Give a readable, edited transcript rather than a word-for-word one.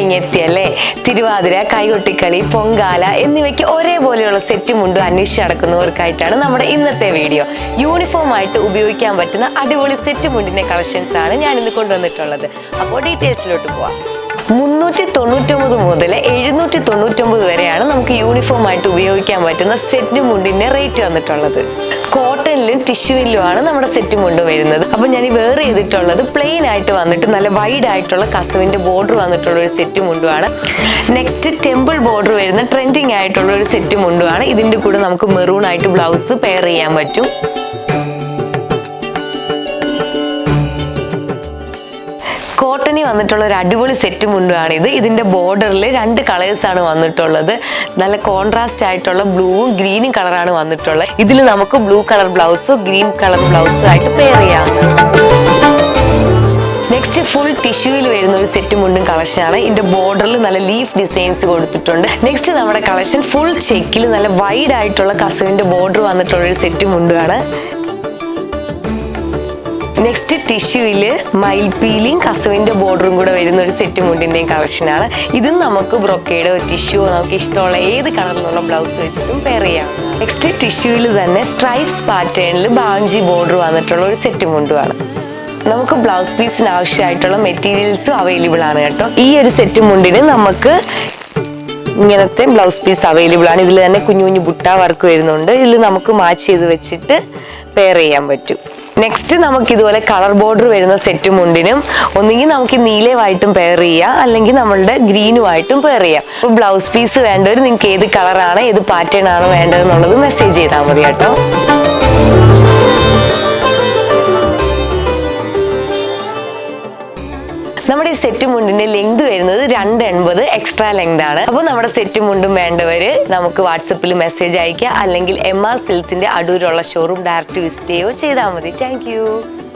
ഇങ്ങെത്തിയല്ലേ. തിരുവാതിര, കൈകൊട്ടിക്കളി, പൊങ്കാല എന്നിവയ്ക്ക് ഒരേപോലെയുള്ള സെറ്റ് മുണ്ടും അന്വേഷിച്ച് നടക്കുന്നവർക്കായിട്ടാണ് നമ്മുടെ ഇന്നത്തെ വീഡിയോ. യൂണിഫോം ആയിട്ട് ഉപയോഗിക്കാൻ പറ്റുന്ന അടിപൊളി സെറ്റ് മുണ്ടിന്റെ കളക്ഷൻസ് ആണ് ഞാൻ ഇന്ന് കൊണ്ടുവന്നിട്ടുള്ളത്. അപ്പോൾ ഡീറ്റെയിൽസിലോട്ട് പോവാം. 399 മുതൽ 799 വരെയാണ് നമുക്ക് യൂണിഫോം ആയിട്ട് ഉപയോഗിക്കാൻ പറ്റുന്ന സെറ്റ് മുണ്ടിന്റെ റേറ്റ് വന്നിട്ടുള്ളത്. കോട്ടണിലും ടിഷ്യൂവിലുമാണ് നമ്മുടെ സെറ്റ് മുണ്ട് വരുന്നത്. അപ്പൊ ഞാൻ വേറെ ചെയ്തിട്ടുള്ളത് പ്ലെയിൻ ആയിട്ട് വന്നിട്ട് നല്ല വൈഡ് ആയിട്ടുള്ള കസവിന്റെ ബോർഡർ വന്നിട്ടുള്ള ഒരു സെറ്റ് മുണ്ടുമാണ്. നെക്സ്റ്റ് ടെമ്പിൾ ബോർഡർ വരുന്ന ട്രെൻഡിങ് ആയിട്ടുള്ള ഒരു സെറ്റ് മുണ്ടുമാണ്. ഇതിന്റെ കൂടെ നമുക്ക് മെറൂൺ ആയിട്ട് ബ്ലൗസ് പെയർ ചെയ്യാൻ പറ്റും. കോട്ടണി വന്നിട്ടുള്ള ഒരു അടിപൊളി സെറ്റ് മുണ്ടാണിത്. ഇതിന്റെ ബോർഡറിൽ 2 കളേഴ്സ് ആണ് വന്നിട്ടുള്ളത്. നല്ല കോൺട്രാസ്റ്റ് ആയിട്ടുള്ള ബ്ലൂവും ഗ്രീനും കളറാണ് വന്നിട്ടുള്ളത്. ഇതിൽ നമുക്ക് blue colour blouse, green colour blouse ആയിട്ട് പെയർ ചെയ്യാം. നെക്സ്റ്റ് ഫുൾ ടിഷ്യൂവിൽ വരുന്ന ഒരു സെറ്റ് മുണ്ടും കളക്ഷനാണ്. ഇതിന്റെ ബോർഡറിൽ നല്ല ലീഫ് ഡിസൈൻസ് കൊടുത്തിട്ടുണ്ട്. നെക്സ്റ്റ് നമ്മുടെ കളക്ഷൻ ഫുൾ ചെക്കിൽ നല്ല വൈഡ് ആയിട്ടുള്ള കസവിന്റെ ബോർഡർ വന്നിട്ടുള്ള ഒരു സെറ്റ് മുണ്ടാണ്. നെക്സ്റ്റ് ടിഷ്യൂവില് മയിൽപീലിയും കസവിന്റെ ബോർഡറും കൂടെ വരുന്ന ഒരു സെറ്റ് മുണ്ടിന്റെയും കളക്ഷനാണ്. ഇതും നമുക്ക് ബ്രൊക്കേഡോ ടിഷ്യൂ നമുക്ക് ഇഷ്ടമുള്ള ഏത് കളറിലുള്ള ബ്ലൗസ് വെച്ചിട്ടും പെയർ ചെയ്യാം. നെക്സ്റ്റ് ടിഷ്യൂവിൽ തന്നെ സ്ട്രൈപ്സ് പാറ്റേണിൽ ബാഞ്ചി ബോർഡർ വന്നിട്ടുള്ള ഒരു സെറ്റ് മുണ്ടുമാണ്. നമുക്ക് ബ്ലൗസ് പീസിന് ആവശ്യമായിട്ടുള്ള മെറ്റീരിയൽസും അവൈലബിൾ ആണ് കേട്ടോ. ഈ ഒരു സെറ്റ് മുണ്ടിന് നമുക്ക് ഇങ്ങനത്തെ ബ്ലൗസ് പീസ് അവൈലബിൾ ആണ്. ഇതിൽ തന്നെ കുഞ്ഞു കുഞ്ഞു ബുട്ട വർക്ക് വരുന്നുണ്ട്. ഇതിൽ നമുക്ക് മാച്ച് ചെയ്ത് വെച്ചിട്ട് പെയർ ചെയ്യാൻ പറ്റും. നെക്സ്റ്റ് നമുക്ക് ഇതുപോലെ കളർ ബോർഡർ വരുന്ന സെറ്റ് മുണ്ടിനും ഒന്നുകിൽ നമുക്ക് നീലയുമായിട്ടും പെയർ ചെയ്യാം, അല്ലെങ്കിൽ നമ്മളുടെ ഗ്രീനുമായിട്ടും പെയർ ചെയ്യാം. അപ്പോൾ ബ്ലൗസ് പീസ് വേണ്ടവർ നിങ്ങൾക്ക് ഏത് കളറാണ് ഏത് പാറ്റേൺ ആണ് വേണ്ടതെന്നുള്ളത് മെസ്സേജ് ചെയ്താൽ മതി കേട്ടോ. നമ്മുടെ ഈ സെറ്റ് മുണ്ടിന്റെ ലെങ്ത് വരുന്നത് 2.80 എക്സ്ട്രാ ലെങ്ത് ആണ്. അപ്പോൾ നമ്മുടെ സെറ്റ് മുണ്ടും വേണ്ടവര് നമുക്ക് വാട്സപ്പിൽ മെസ്സേജ് അയക്കുക, അല്ലെങ്കിൽ MR സിൽസിന്റെ അടൂരുള്ള ഷോറൂം ഡയറക്റ്റ് വിസിറ്റ് ചെയ്യുകയോ ചെയ്താൽ മതി. Thank you.